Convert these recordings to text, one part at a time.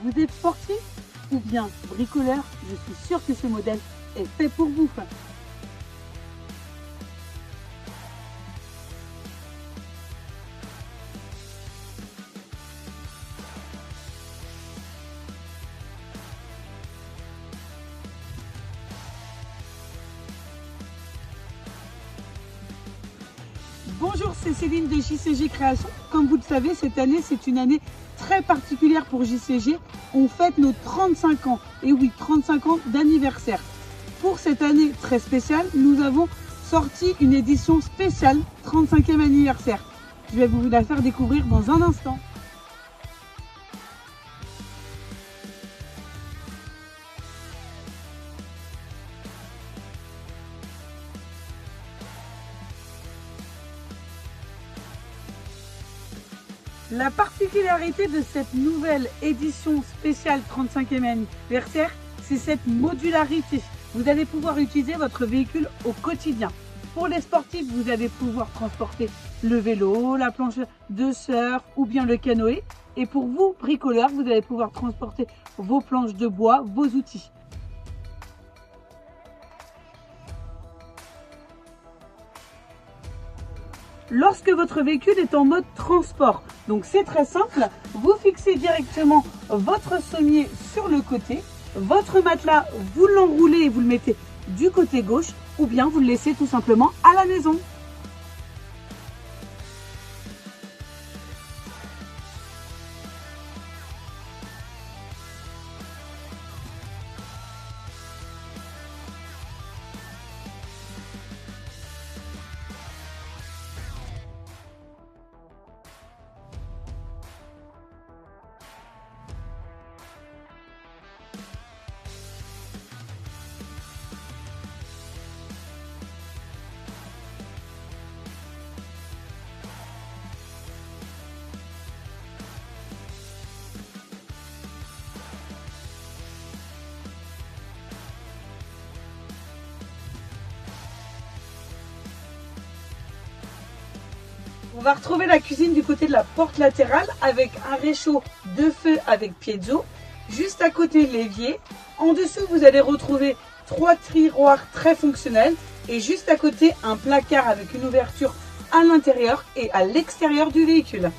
Vous êtes sportif ou bien bricoleur? Je suis sûre que ce modèle est fait pour vous. Bonjour, c'est Céline de JCG Création. Comme vous le savez, cette année, c'est une année très particulière pour JCG. On fête nos 35 ans. Et oui, 35 ans d'anniversaire. Pour cette année très spéciale, nous avons sorti une édition spéciale 35e anniversaire. Je vais vous la faire découvrir dans un instant. La particularité de cette nouvelle édition spéciale 35e anniversaire, c'est cette modularité. Vous allez pouvoir utiliser votre véhicule au quotidien. Pour les sportifs, vous allez pouvoir transporter le vélo, la planche de surf ou bien le canoë. Et pour vous, bricoleurs, vous allez pouvoir transporter vos planches de bois, vos outils. Lorsque votre véhicule est en mode transport, donc c'est très simple, vous fixez directement votre sommier sur le côté, votre matelas, vous l'enroulez et vous le mettez du côté gauche, ou bien vous le laissez tout simplement à la maison. On va retrouver la cuisine du côté de la porte latérale avec un réchaud de feu avec piezo. Juste à côté, l'évier. En dessous, vous allez retrouver 3 tiroirs très fonctionnels. Et juste à côté, un placard avec une ouverture à l'intérieur et à l'extérieur du véhicule.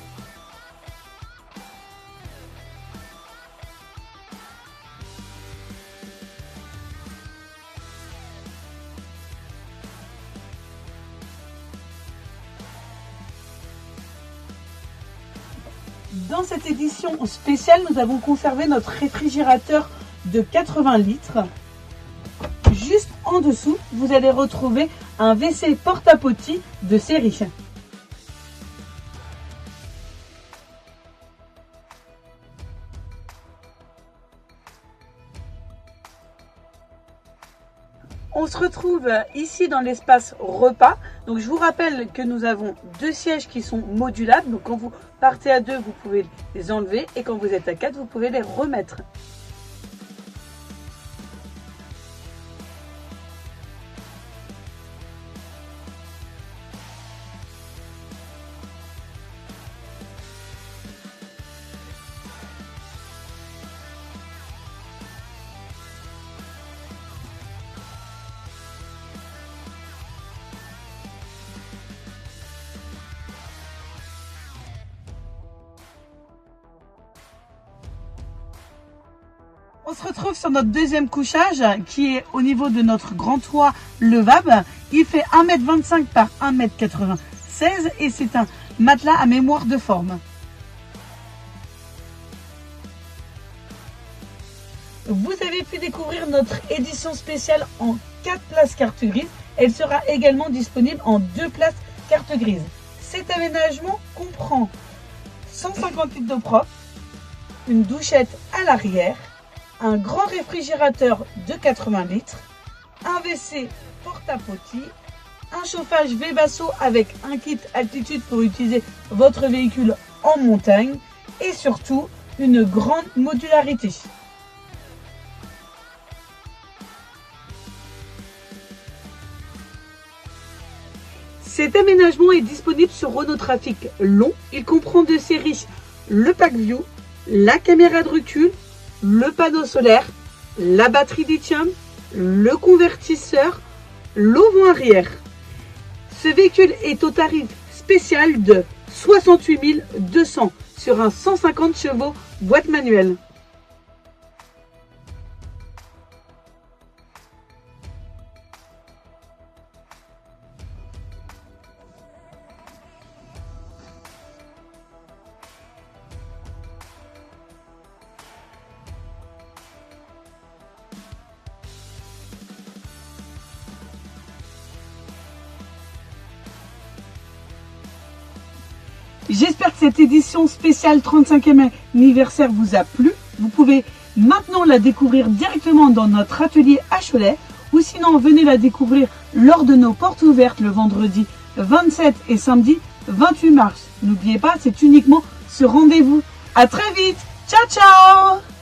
Dans cette édition spéciale, nous avons conservé notre réfrigérateur de 80 litres. Juste en dessous, vous allez retrouver un WC porte-à-potty de série. On se retrouve ici dans l'espace repas. Donc je vous rappelle que nous avons 2 sièges qui sont modulables. Donc quand vous partez à 2, vous pouvez les enlever. Et quand vous êtes à 4, vous pouvez les remettre. On se retrouve sur notre deuxième couchage qui est au niveau de notre grand toit levable. Il fait 1,25 m par 1,96 m et c'est un matelas à mémoire de forme. Vous avez pu découvrir notre édition spéciale en 4 places carte grise. Elle sera également disponible en 2 places carte grise. Cet aménagement comprend 150 litres d'eau propre, une douchette à l'arrière, un grand réfrigérateur de 80 litres, un WC porte-à-potty, un chauffage Webasso avec un kit altitude pour utiliser votre véhicule en montagne et surtout une grande modularité. Cet aménagement est disponible sur Renault Trafic Long. Il comprend 2 séries, le pack view, la caméra de recul, le panneau solaire, la batterie lithium, le convertisseur, l'auvent arrière. Ce véhicule est au tarif spécial de 68 200 sur un 150 chevaux boîte manuelle. J'espère que cette édition spéciale 35e anniversaire vous a plu. Vous pouvez maintenant la découvrir directement dans notre atelier à Cholet ou sinon venez la découvrir lors de nos portes ouvertes le vendredi 27 et samedi 28 mars. N'oubliez pas, c'est uniquement ce rendez-vous. À très vite. Ciao ciao.